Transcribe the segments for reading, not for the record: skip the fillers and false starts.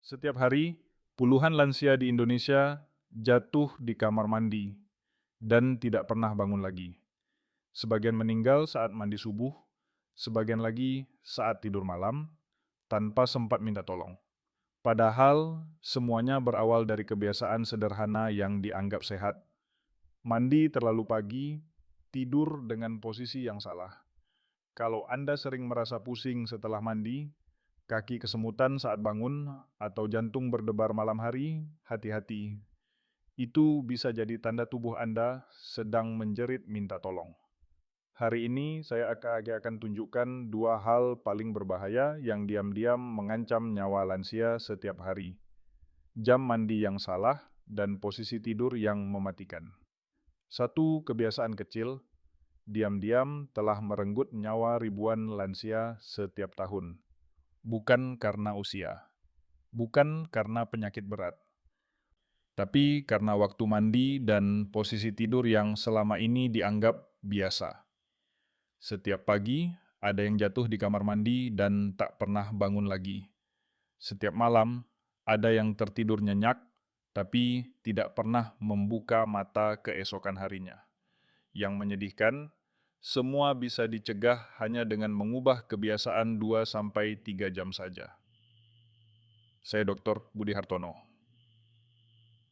Setiap hari, puluhan lansia di Indonesia jatuh di kamar mandi dan tidak pernah bangun lagi. Sebagian meninggal saat mandi subuh, sebagian lagi saat tidur malam tanpa sempat minta tolong. Padahal semuanya berawal dari kebiasaan sederhana yang dianggap sehat. Mandi terlalu pagi, tidur dengan posisi yang salah. Kalau Anda sering merasa pusing setelah mandi, kaki kesemutan saat bangun, atau jantung berdebar malam hari, hati-hati. Itu bisa jadi tanda tubuh Anda sedang menjerit minta tolong. Hari ini saya akan tunjukkan dua hal paling berbahaya yang diam-diam mengancam nyawa lansia setiap hari. Jam mandi yang salah dan posisi tidur yang mematikan. Satu kebiasaan kecil, diam-diam telah merenggut nyawa ribuan lansia setiap tahun. Bukan karena usia, bukan karena penyakit berat, tapi karena waktu mandi dan posisi tidur yang selama ini dianggap biasa. Setiap pagi, ada yang jatuh di kamar mandi dan tak pernah bangun lagi. Setiap malam, ada yang tertidur nyenyak, tapi tidak pernah membuka mata keesokan harinya. Yang menyedihkan, semua bisa dicegah hanya dengan mengubah kebiasaan 2-3 jam saja. Saya Dr. Budi Hartono.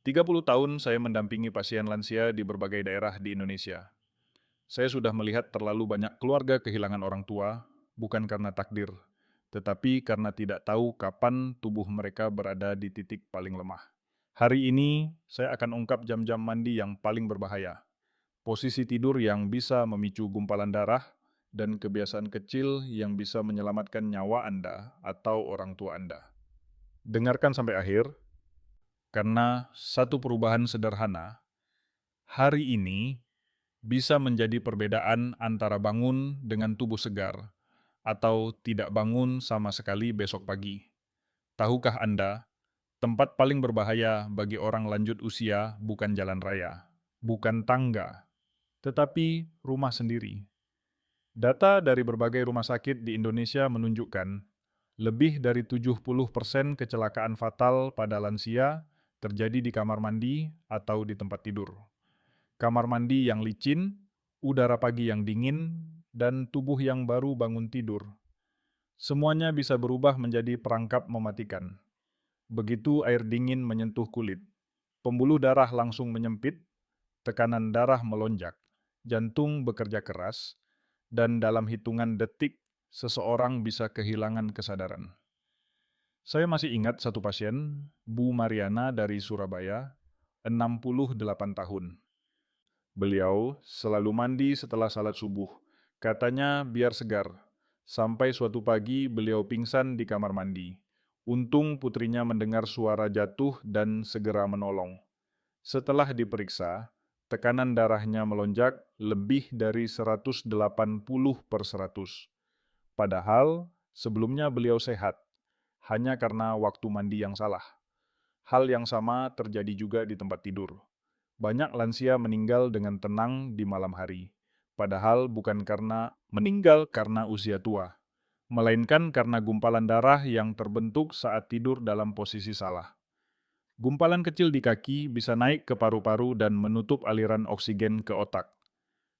30 tahun saya mendampingi pasien lansia di berbagai daerah di Indonesia. Saya sudah melihat terlalu banyak keluarga kehilangan orang tua, bukan karena takdir, tetapi karena tidak tahu kapan tubuh mereka berada di titik paling lemah. Hari ini, saya akan ungkap jam-jam mandi yang paling berbahaya, posisi tidur yang bisa memicu gumpalan darah, dan kebiasaan kecil yang bisa menyelamatkan nyawa Anda atau orang tua Anda. Dengarkan sampai akhir, karena satu perubahan sederhana, hari ini bisa menjadi perbedaan antara bangun dengan tubuh segar atau tidak bangun sama sekali besok pagi. Tahukah Anda, tempat paling berbahaya bagi orang lanjut usia bukan jalan raya, bukan tangga, tetapi rumah sendiri. Data dari berbagai rumah sakit di Indonesia menunjukkan lebih dari 70% kecelakaan fatal pada lansia terjadi di kamar mandi atau di tempat tidur. Kamar mandi yang licin, udara pagi yang dingin, dan tubuh yang baru bangun tidur. Semuanya bisa berubah menjadi perangkap mematikan. Begitu air dingin menyentuh kulit, pembuluh darah langsung menyempit, tekanan darah melonjak, jantung bekerja keras, dan dalam hitungan detik, seseorang bisa kehilangan kesadaran. Saya masih ingat satu pasien, Bu Mariana dari Surabaya, 68 tahun. Beliau selalu mandi setelah salat subuh, katanya biar segar. Sampai suatu pagi beliau pingsan di kamar mandi. Untung putrinya mendengar suara jatuh dan segera menolong. Setelah diperiksa, tekanan darahnya melonjak lebih dari 180/100. Padahal sebelumnya beliau sehat, hanya karena waktu mandi yang salah. Hal yang sama terjadi juga di tempat tidur. Banyak lansia meninggal dengan tenang di malam hari, padahal bukan karena meninggal karena usia tua, melainkan karena gumpalan darah yang terbentuk saat tidur dalam posisi salah. Gumpalan kecil di kaki bisa naik ke paru-paru dan menutup aliran oksigen ke otak.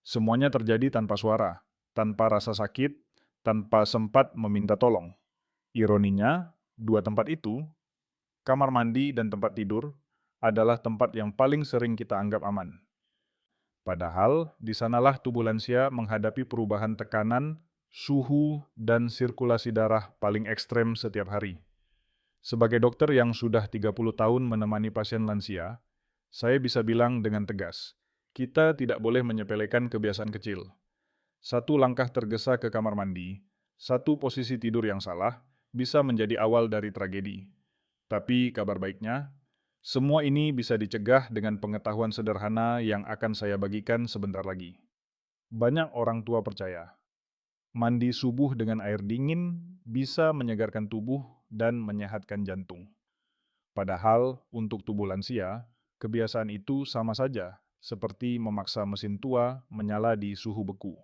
Semuanya terjadi tanpa suara, tanpa rasa sakit, tanpa sempat meminta tolong. Ironinya, dua tempat itu, kamar mandi dan tempat tidur, adalah tempat yang paling sering kita anggap aman. Padahal, di sanalah tubuh lansia menghadapi perubahan tekanan, suhu, dan sirkulasi darah paling ekstrem setiap hari. Sebagai dokter yang sudah 30 tahun menemani pasien lansia, saya bisa bilang dengan tegas, kita tidak boleh menyepelekan kebiasaan kecil. Satu langkah tergesa ke kamar mandi, satu posisi tidur yang salah, bisa menjadi awal dari tragedi. Tapi kabar baiknya, semua ini bisa dicegah dengan pengetahuan sederhana yang akan saya bagikan sebentar lagi. Banyak orang tua percaya, mandi subuh dengan air dingin bisa menyegarkan tubuh dan menyehatkan jantung. Padahal untuk tubuh lansia, kebiasaan itu sama saja seperti memaksa mesin tua menyala di suhu beku.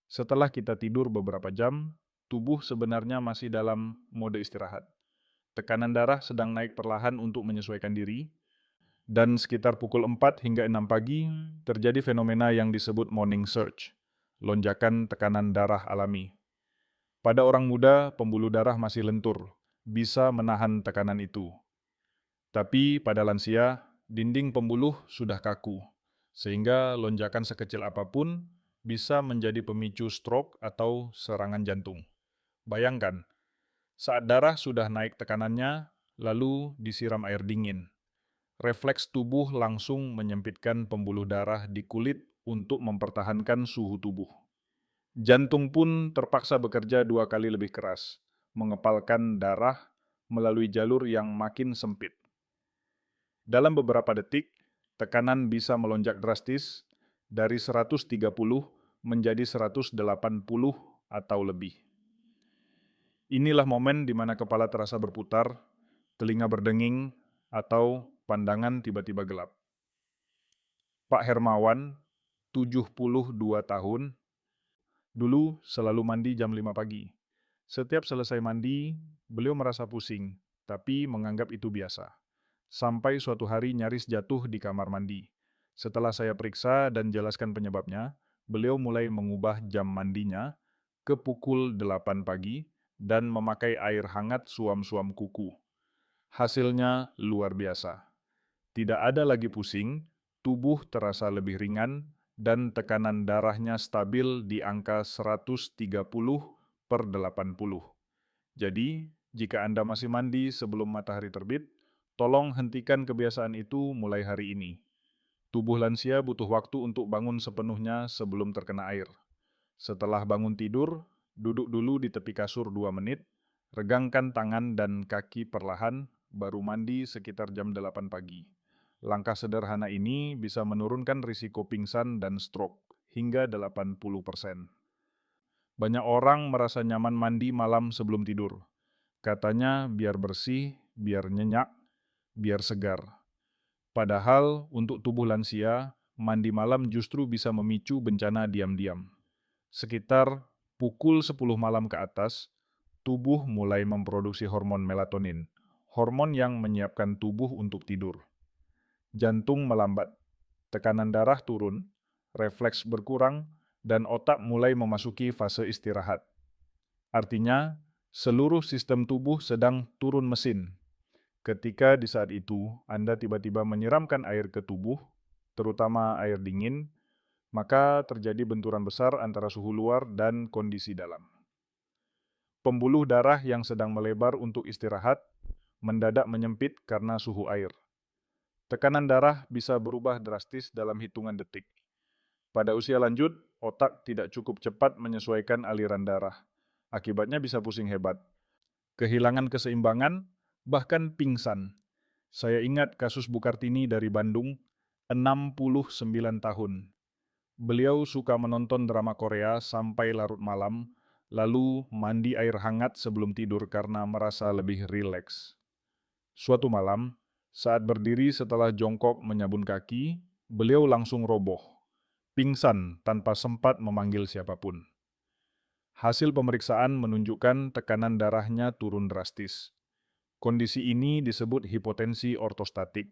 Setelah kita tidur beberapa jam, tubuh sebenarnya masih dalam mode istirahat. tekanan darah sedang naik perlahan untuk menyesuaikan diri, dan sekitar pukul 4 hingga 6 pagi terjadi fenomena yang disebut morning surge, lonjakan tekanan darah alami. Pada orang muda, pembuluh darah masih lentur, bisa menahan tekanan itu. Tapi pada lansia, dinding pembuluh sudah kaku, sehingga lonjakan sekecil apapun bisa menjadi pemicu stroke atau serangan jantung. Bayangkan, saat darah sudah naik tekanannya, lalu disiram air dingin. Refleks tubuh langsung menyempitkan pembuluh darah di kulit untuk mempertahankan suhu tubuh. Jantung pun terpaksa bekerja 2 kali lebih keras, mengepalkan darah melalui jalur yang makin sempit. Dalam beberapa detik, tekanan bisa melonjak drastis dari 130 menjadi 180 atau lebih. Inilah momen di mana kepala terasa berputar, telinga berdenging, atau pandangan tiba-tiba gelap. Pak Hermawan, 72 tahun, dulu selalu mandi jam 5 pagi. Setiap selesai mandi, beliau merasa pusing, tapi menganggap itu biasa. Sampai suatu hari nyaris jatuh di kamar mandi. Setelah saya periksa dan jelaskan penyebabnya, beliau mulai mengubah jam mandinya ke pukul 8 pagi dan memakai air hangat suam-suam kuku. Hasilnya luar biasa. Tidak ada lagi pusing, tubuh terasa lebih ringan, dan tekanan darahnya stabil di angka 130/80. Jadi, jika Anda masih mandi sebelum matahari terbit, tolong hentikan kebiasaan itu mulai hari ini. Tubuh lansia butuh waktu untuk bangun sepenuhnya sebelum terkena air. Setelah bangun tidur, duduk dulu di tepi kasur 2 menit, regangkan tangan dan kaki perlahan, baru mandi sekitar jam 8 pagi. Langkah sederhana ini bisa menurunkan risiko pingsan dan stroke hingga 80%. Banyak orang merasa nyaman mandi malam sebelum tidur. Katanya biar bersih, biar nyenyak, biar segar. Padahal untuk tubuh lansia, mandi malam justru bisa memicu bencana diam-diam. Sekitar pukul 10 malam ke atas, tubuh mulai memproduksi hormon melatonin, hormon yang menyiapkan tubuh untuk tidur. Jantung melambat, tekanan darah turun, refleks berkurang, dan otak mulai memasuki fase istirahat. Artinya, seluruh sistem tubuh sedang turun mesin. Ketika di saat itu Anda tiba-tiba menyiramkan air ke tubuh, terutama air dingin, maka terjadi benturan besar antara suhu luar dan kondisi dalam. Pembuluh darah yang sedang melebar untuk istirahat mendadak menyempit karena suhu air. Tekanan darah bisa berubah drastis dalam hitungan detik. Pada usia lanjut, otak tidak cukup cepat menyesuaikan aliran darah. Akibatnya bisa pusing hebat, kehilangan keseimbangan, bahkan pingsan. Saya ingat kasus Bu Kartini dari Bandung, 69 tahun. Beliau suka menonton drama Korea sampai larut malam, lalu mandi air hangat sebelum tidur karena merasa lebih rileks. Suatu malam, saat berdiri setelah jongkok menyabun kaki, beliau langsung roboh, pingsan tanpa sempat memanggil siapapun. Hasil pemeriksaan menunjukkan tekanan darahnya turun drastis. Kondisi ini disebut hipotensi ortostatik.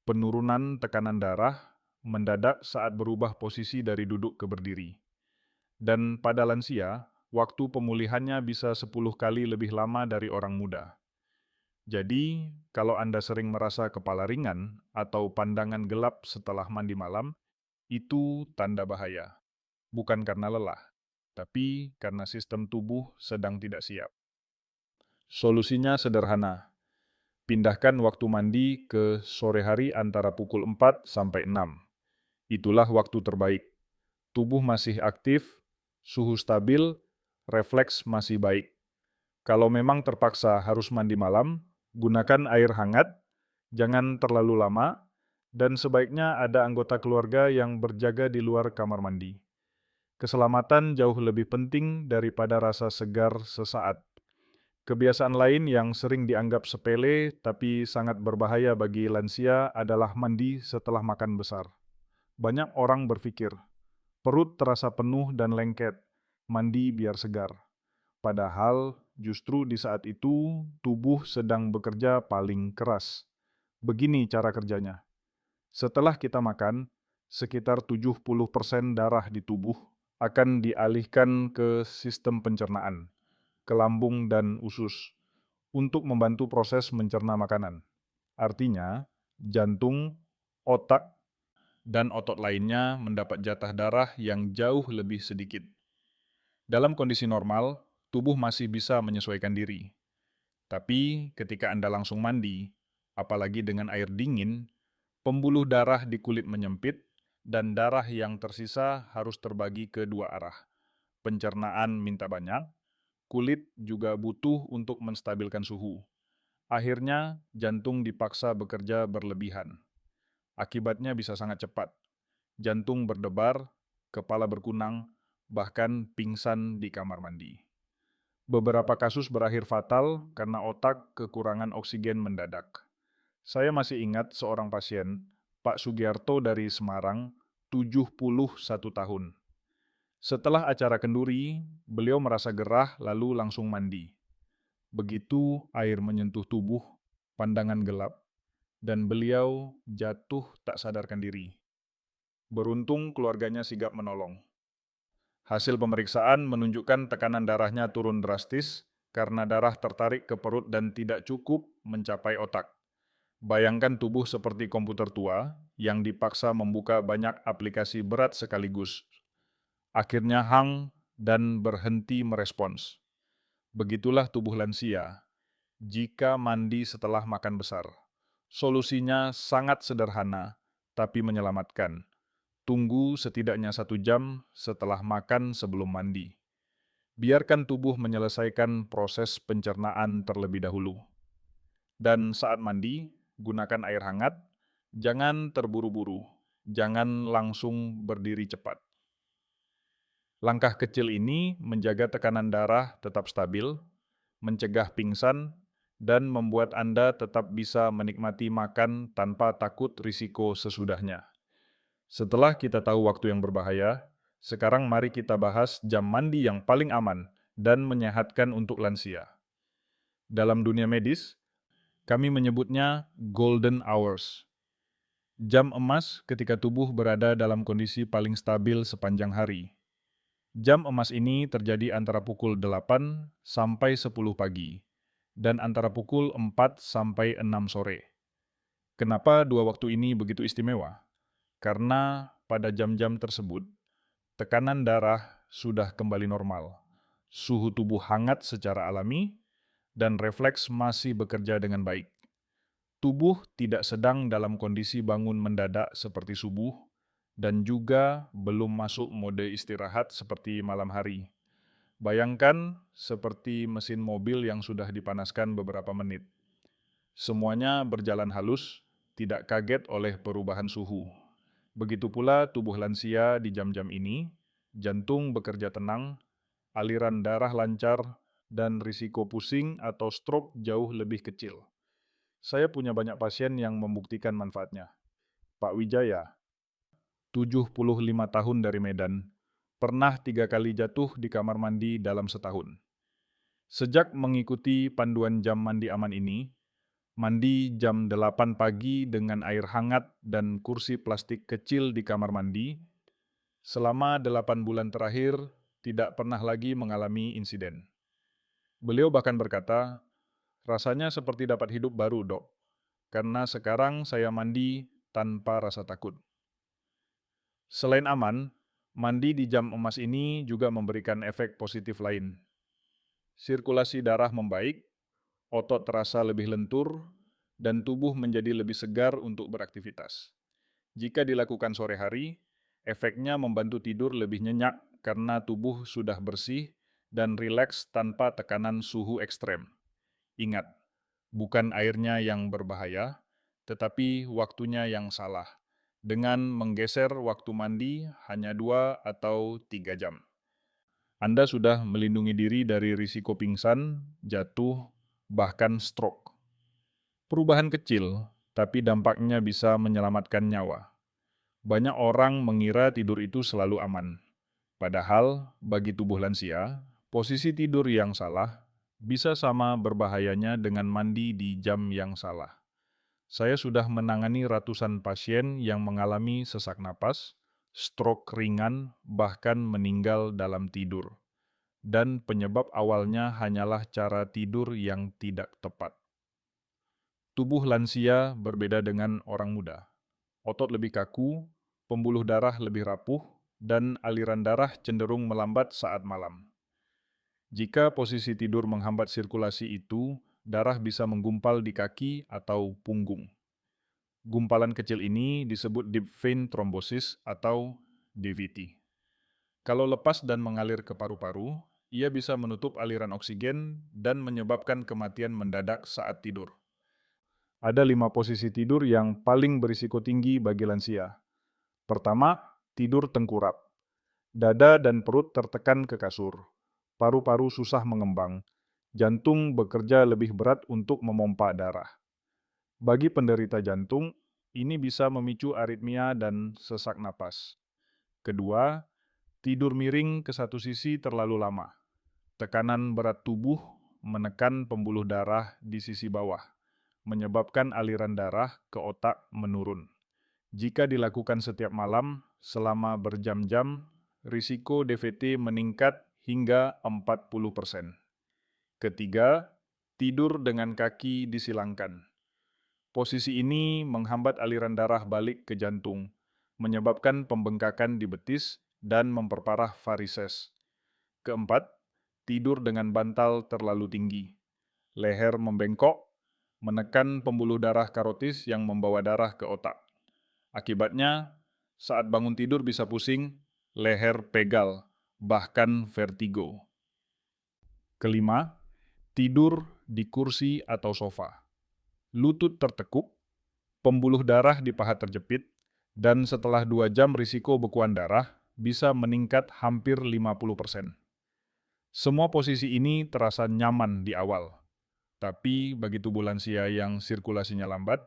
Penurunan tekanan darah mendadak saat berubah posisi dari duduk ke berdiri. Dan pada lansia, waktu pemulihannya bisa 10 kali lebih lama dari orang muda. Jadi, kalau Anda sering merasa kepala ringan atau pandangan gelap setelah mandi malam, itu tanda bahaya. Bukan karena lelah, tapi karena sistem tubuh sedang tidak siap. Solusinya sederhana. Pindahkan waktu mandi ke sore hari antara pukul 4 sampai 6. Itulah waktu terbaik. Tubuh masih aktif, suhu stabil, refleks masih baik. Kalau memang terpaksa harus mandi malam, gunakan air hangat, jangan terlalu lama, dan sebaiknya ada anggota keluarga yang berjaga di luar kamar mandi. Keselamatan jauh lebih penting daripada rasa segar sesaat. Kebiasaan lain yang sering dianggap sepele tapi sangat berbahaya bagi lansia adalah mandi setelah makan besar. Banyak orang berpikir, perut terasa penuh dan lengket, mandi biar segar. Padahal, justru di saat itu tubuh sedang bekerja paling keras. Begini cara kerjanya. Setelah kita makan, sekitar 70% darah di tubuh akan dialihkan ke sistem pencernaan, ke lambung dan usus, untuk membantu proses mencerna makanan. Artinya, jantung, otak, dan otot lainnya mendapat jatah darah yang jauh lebih sedikit. Dalam kondisi normal, tubuh masih bisa menyesuaikan diri. Tapi ketika Anda langsung mandi, apalagi dengan air dingin, pembuluh darah di kulit menyempit dan darah yang tersisa harus terbagi ke dua arah. Pencernaan minta banyak, kulit juga butuh untuk menstabilkan suhu. Akhirnya, jantung dipaksa bekerja berlebihan. Akibatnya bisa sangat cepat. Jantung berdebar, kepala berkunang, bahkan pingsan di kamar mandi. Beberapa kasus berakhir fatal karena otak kekurangan oksigen mendadak. Saya masih ingat seorang pasien, Pak Sugiarto dari Semarang, 71 tahun. Setelah acara kenduri, beliau merasa gerah lalu langsung mandi. Begitu air menyentuh tubuh, pandangan gelap, dan beliau jatuh tak sadarkan diri. Beruntung keluarganya sigap menolong. Hasil pemeriksaan menunjukkan tekanan darahnya turun drastis karena darah tertarik ke perut dan tidak cukup mencapai otak. Bayangkan tubuh seperti komputer tua yang dipaksa membuka banyak aplikasi berat sekaligus. Akhirnya hang dan berhenti merespons. Begitulah tubuh lansia jika mandi setelah makan besar. Solusinya sangat sederhana, tapi menyelamatkan. Tunggu setidaknya 1 jam setelah makan sebelum mandi. Biarkan tubuh menyelesaikan proses pencernaan terlebih dahulu. Dan saat mandi, gunakan air hangat, jangan terburu-buru, jangan langsung berdiri cepat. Langkah kecil ini menjaga tekanan darah tetap stabil, mencegah pingsan, dan membuat Anda tetap bisa menikmati makan tanpa takut risiko sesudahnya. Setelah kita tahu waktu yang berbahaya, sekarang mari kita bahas jam mandi yang paling aman dan menyehatkan untuk lansia. Dalam dunia medis, kami menyebutnya golden hours. Jam emas ketika tubuh berada dalam kondisi paling stabil sepanjang hari. Jam emas ini terjadi antara pukul 8 sampai 10 pagi dan antara pukul 4 sampai 6 sore. Kenapa dua waktu ini begitu istimewa? Karena pada jam-jam tersebut, tekanan darah sudah kembali normal, suhu tubuh hangat secara alami, dan refleks masih bekerja dengan baik. Tubuh tidak sedang dalam kondisi bangun mendadak seperti subuh, dan juga belum masuk mode istirahat seperti malam hari. Bayangkan seperti mesin mobil yang sudah dipanaskan beberapa menit. Semuanya berjalan halus, tidak kaget oleh perubahan suhu. Begitu pula tubuh lansia di jam-jam ini, jantung bekerja tenang, aliran darah lancar, dan risiko pusing atau stroke jauh lebih kecil. Saya punya banyak pasien yang membuktikan manfaatnya. Pak Wijaya, 75 tahun dari Medan, pernah 3 kali jatuh di kamar mandi dalam setahun. Sejak mengikuti panduan jam mandi aman ini, mandi jam 8 pagi dengan air hangat dan kursi plastik kecil di kamar mandi, selama 8 bulan terakhir tidak pernah lagi mengalami insiden. Beliau bahkan berkata, rasanya seperti dapat hidup baru, Dok, karena sekarang saya mandi tanpa rasa takut. Selain aman, mandi di jam emas ini juga memberikan efek positif lain. Sirkulasi darah membaik, otot terasa lebih lentur, dan tubuh menjadi lebih segar untuk beraktivitas. Jika dilakukan sore hari, efeknya membantu tidur lebih nyenyak karena tubuh sudah bersih dan rileks tanpa tekanan suhu ekstrem. Ingat, bukan airnya yang berbahaya, tetapi waktunya yang salah, dengan menggeser waktu mandi hanya 2 atau 3 jam. Anda sudah melindungi diri dari risiko pingsan, jatuh, bahkan stroke. Perubahan kecil, tapi dampaknya bisa menyelamatkan nyawa. Banyak orang mengira tidur itu selalu aman. Padahal, bagi tubuh lansia, posisi tidur yang salah bisa sama berbahayanya dengan mandi di jam yang salah. Saya sudah menangani ratusan pasien yang mengalami sesak napas, stroke ringan, bahkan meninggal dalam tidur. Dan penyebab awalnya hanyalah cara tidur yang tidak tepat. Tubuh lansia berbeda dengan orang muda. Otot lebih kaku, pembuluh darah lebih rapuh, dan aliran darah cenderung melambat saat malam. Jika posisi tidur menghambat sirkulasi itu, darah bisa menggumpal di kaki atau punggung. Gumpalan kecil ini disebut deep vein thrombosis atau DVT. Kalau lepas dan mengalir ke paru-paru, ia bisa menutup aliran oksigen dan menyebabkan kematian mendadak saat tidur. Ada 5 posisi tidur yang paling berisiko tinggi bagi lansia. Pertama, tidur tengkurap. Dada dan perut tertekan ke kasur. Paru-paru susah mengembang. Jantung bekerja lebih berat untuk memompa darah. Bagi penderita jantung, ini bisa memicu aritmia dan sesak napas. Kedua, tidur miring ke satu sisi terlalu lama. Tekanan berat tubuh menekan pembuluh darah di sisi bawah, menyebabkan aliran darah ke otak menurun. Jika dilakukan setiap malam selama berjam-jam, risiko DVT meningkat hingga 40%. Ketiga, tidur dengan kaki disilangkan. Posisi ini menghambat aliran darah balik ke jantung, menyebabkan pembengkakan di betis dan memperparah varises. Keempat, tidur dengan bantal terlalu tinggi. Leher membengkok, menekan pembuluh darah karotis yang membawa darah ke otak. Akibatnya, saat bangun tidur bisa pusing, leher pegal, bahkan vertigo. Kelima, tidur di kursi atau sofa. Lutut tertekuk, pembuluh darah di paha terjepit, dan setelah 2 jam risiko bekuan darah bisa meningkat hampir 50%. Semua posisi ini terasa nyaman di awal, tapi bagi tubuh lansia yang sirkulasinya lambat,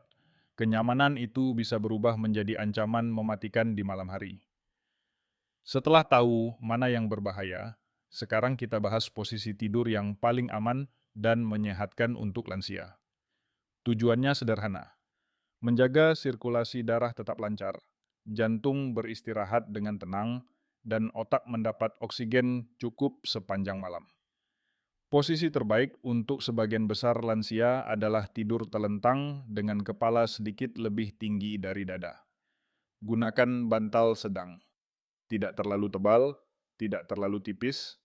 kenyamanan itu bisa berubah menjadi ancaman mematikan di malam hari. Setelah tahu mana yang berbahaya, sekarang kita bahas posisi tidur yang paling aman dan menyehatkan untuk lansia. Tujuannya sederhana, menjaga sirkulasi darah tetap lancar, jantung beristirahat dengan tenang, dan otak mendapat oksigen cukup sepanjang malam. Posisi terbaik untuk sebagian besar lansia adalah tidur telentang dengan kepala sedikit lebih tinggi dari dada. Gunakan bantal sedang, tidak terlalu tebal, tidak terlalu tipis,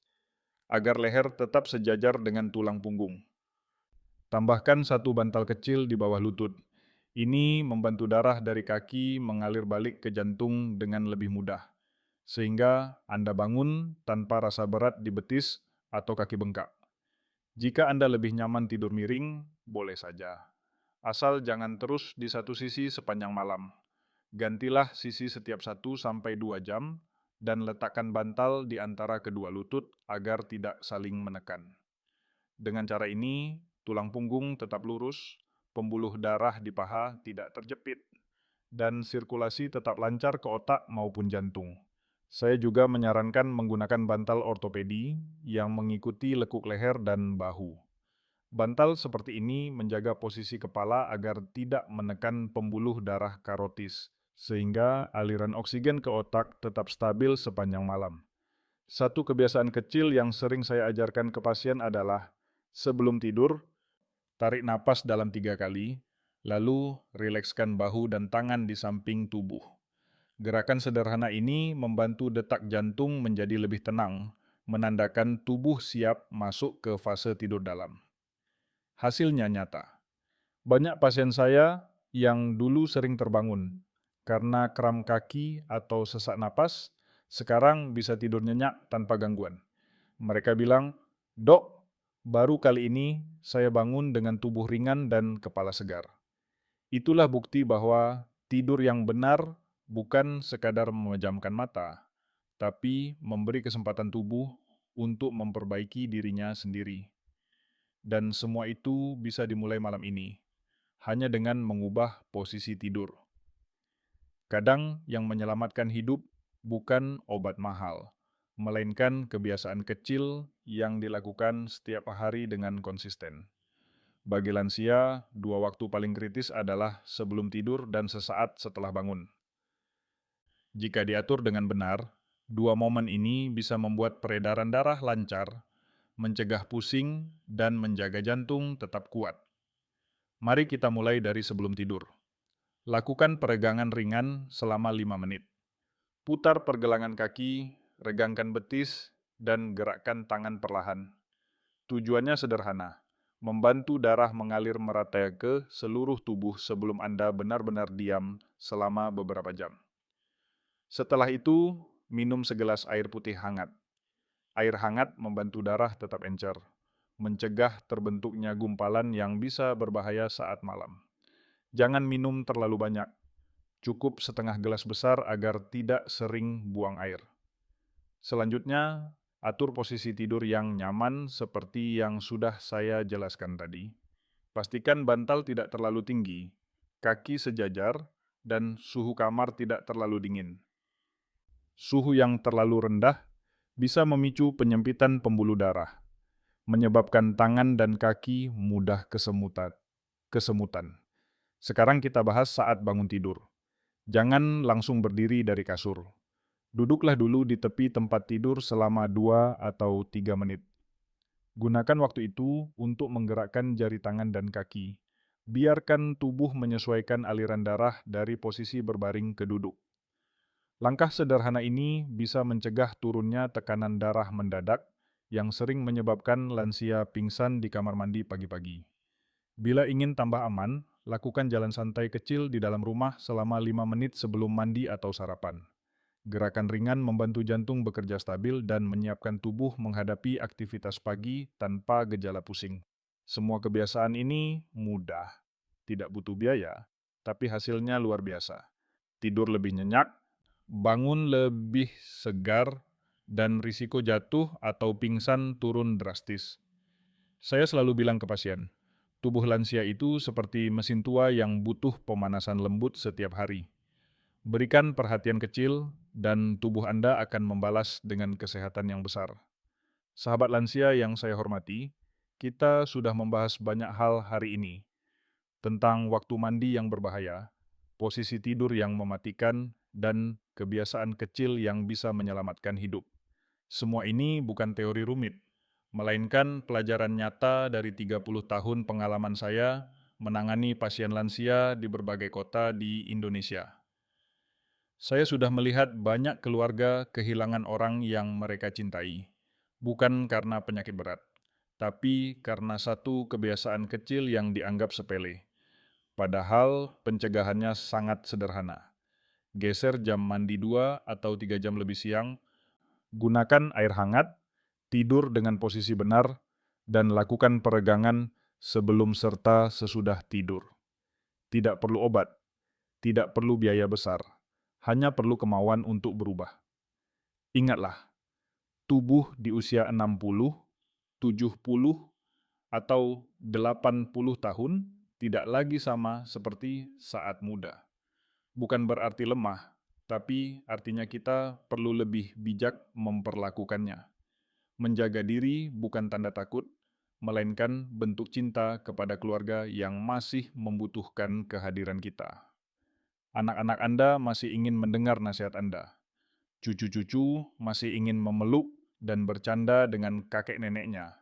agar leher tetap sejajar dengan tulang punggung. Tambahkan satu bantal kecil di bawah lutut. Ini membantu darah dari kaki mengalir balik ke jantung dengan lebih mudah, sehingga Anda bangun tanpa rasa berat di betis atau kaki bengkak. Jika Anda lebih nyaman tidur miring, boleh saja. Asal jangan terus di satu sisi sepanjang malam. Gantilah sisi setiap 1 sampai 2 jam dan letakkan bantal di antara kedua lutut agar tidak saling menekan. Dengan cara ini, tulang punggung tetap lurus, pembuluh darah di paha tidak terjepit, dan sirkulasi tetap lancar ke otak maupun jantung. Saya juga menyarankan menggunakan bantal ortopedi yang mengikuti lekuk leher dan bahu. Bantal seperti ini menjaga posisi kepala agar tidak menekan pembuluh darah karotis, sehingga aliran oksigen ke otak tetap stabil sepanjang malam. Satu kebiasaan kecil yang sering saya ajarkan ke pasien adalah, sebelum tidur, tarik napas dalam 3 kali, lalu rilekskan bahu dan tangan di samping tubuh. Gerakan sederhana ini membantu detak jantung menjadi lebih tenang, menandakan tubuh siap masuk ke fase tidur dalam. Hasilnya nyata. Banyak pasien saya yang dulu sering terbangun karena kram kaki atau sesak napas, sekarang bisa tidur nyenyak tanpa gangguan. Mereka bilang, "Dok, baru kali ini saya bangun dengan tubuh ringan dan kepala segar." Itulah bukti bahwa tidur yang benar bukan sekadar memejamkan mata, tapi memberi kesempatan tubuh untuk memperbaiki dirinya sendiri. Dan semua itu bisa dimulai malam ini, hanya dengan mengubah posisi tidur. Kadang yang menyelamatkan hidup bukan obat mahal, melainkan kebiasaan kecil yang dilakukan setiap hari dengan konsisten. Bagi lansia, 2 waktu paling kritis adalah sebelum tidur dan sesaat setelah bangun. Jika diatur dengan benar, 2 momen ini bisa membuat peredaran darah lancar, mencegah pusing, dan menjaga jantung tetap kuat. Mari kita mulai dari sebelum tidur. Lakukan peregangan ringan selama 5 menit. Putar pergelangan kaki, regangkan betis, dan gerakkan tangan perlahan. Tujuannya sederhana, membantu darah mengalir merata ke seluruh tubuh sebelum Anda benar-benar diam selama beberapa jam. Setelah itu, minum segelas air putih hangat. Air hangat membantu darah tetap encer, mencegah terbentuknya gumpalan yang bisa berbahaya saat malam. Jangan minum terlalu banyak, cukup setengah gelas besar agar tidak sering buang air. Selanjutnya, atur posisi tidur yang nyaman seperti yang sudah saya jelaskan tadi. Pastikan bantal tidak terlalu tinggi, kaki sejajar, dan suhu kamar tidak terlalu dingin. Suhu yang terlalu rendah bisa memicu penyempitan pembuluh darah, menyebabkan tangan dan kaki mudah kesemutan. Sekarang kita bahas saat bangun tidur. Jangan langsung berdiri dari kasur. Duduklah dulu di tepi tempat tidur selama 2 atau 3 menit. Gunakan waktu itu untuk menggerakkan jari tangan dan kaki. Biarkan tubuh menyesuaikan aliran darah dari posisi berbaring ke duduk. Langkah sederhana ini bisa mencegah turunnya tekanan darah mendadak yang sering menyebabkan lansia pingsan di kamar mandi pagi-pagi. Bila ingin tambah aman, lakukan jalan santai kecil di dalam rumah selama 5 menit sebelum mandi atau sarapan. Gerakan ringan membantu jantung bekerja stabil dan menyiapkan tubuh menghadapi aktivitas pagi tanpa gejala pusing. Semua kebiasaan ini mudah, tidak butuh biaya, tapi hasilnya luar biasa. Tidur lebih nyenyak, bangun lebih segar, dan risiko jatuh atau pingsan turun drastis. Saya selalu bilang ke pasien, tubuh lansia itu seperti mesin tua yang butuh pemanasan lembut setiap hari. Berikan perhatian kecil, dan tubuh Anda akan membalas dengan kesehatan yang besar. Sahabat lansia yang saya hormati, kita sudah membahas banyak hal hari ini, tentang waktu mandi yang berbahaya, posisi tidur yang mematikan, dan kebiasaan kecil yang bisa menyelamatkan hidup. Semua ini bukan teori rumit, melainkan pelajaran nyata dari 30 tahun pengalaman saya menangani pasien lansia di berbagai kota di Indonesia. Saya sudah melihat banyak keluarga kehilangan orang yang mereka cintai, bukan karena penyakit berat, tapi karena satu kebiasaan kecil yang dianggap sepele. Padahal pencegahannya sangat sederhana. Geser jam mandi 2 atau 3 jam lebih siang, gunakan air hangat, tidur dengan posisi benar, dan lakukan peregangan sebelum serta sesudah tidur. Tidak perlu obat, tidak perlu biaya besar, hanya perlu kemauan untuk berubah. Ingatlah, tubuh di usia 60, 70, atau 80 tahun tidak lagi sama seperti saat muda. Bukan berarti lemah, tapi artinya kita perlu lebih bijak memperlakukannya. Menjaga diri bukan tanda takut, melainkan bentuk cinta kepada keluarga yang masih membutuhkan kehadiran kita. Anak-anak Anda masih ingin mendengar nasihat Anda. Cucu-cucu masih ingin memeluk dan bercanda dengan kakek neneknya.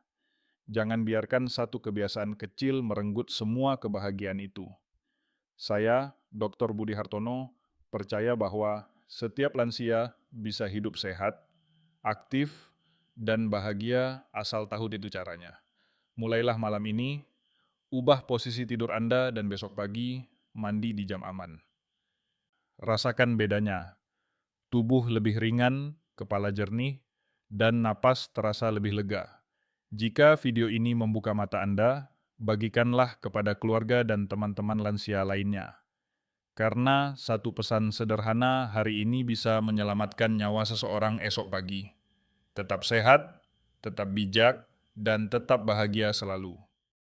Jangan biarkan satu kebiasaan kecil merenggut semua kebahagiaan itu. Saya, Dr. Budi Hartono, percaya bahwa setiap lansia bisa hidup sehat, aktif, dan bahagia asal tahu itu caranya. Mulailah malam ini, ubah posisi tidur Anda dan besok pagi mandi di jam aman. Rasakan bedanya. Tubuh lebih ringan, kepala jernih, dan napas terasa lebih lega. Jika video ini membuka mata Anda, bagikanlah kepada keluarga dan teman-teman lansia lainnya. Karena satu pesan sederhana hari ini bisa menyelamatkan nyawa seseorang esok pagi. Tetap sehat, tetap bijak, dan tetap bahagia selalu.